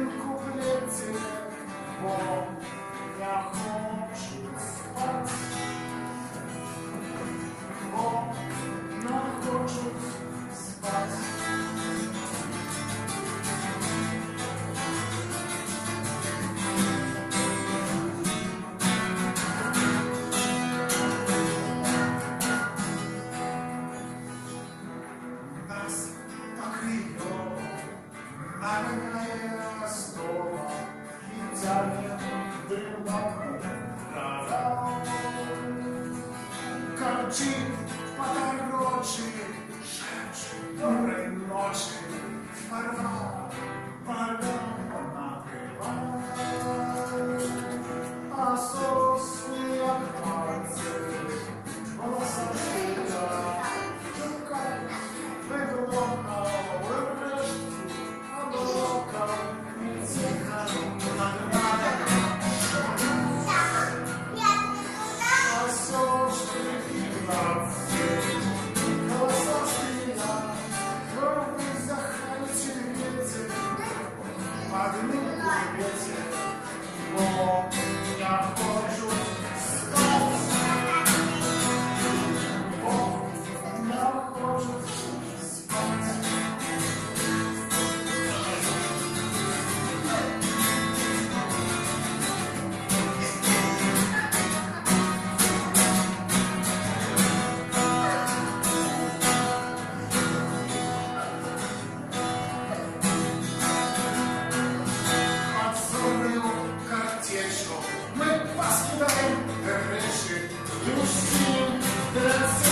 tym kuplecie, bo ja хочу spać, bo ja хочу spać. Nas nakryją nagania stoła i wcale wyglądamy razem. Karci patargoczy, rzecz dobrej nocy, farma, nagrywa. A sosy jak palce, włosa życia, wygląda resztki, a do oka nic nie każą nagrywać. A sosy i palce, włosa życia, robi zachęci wiece, magniku wiece, bo ja хочу spać, bo ja хочу spać. Отстроил картечку, мы паски даем крыши, души, драться.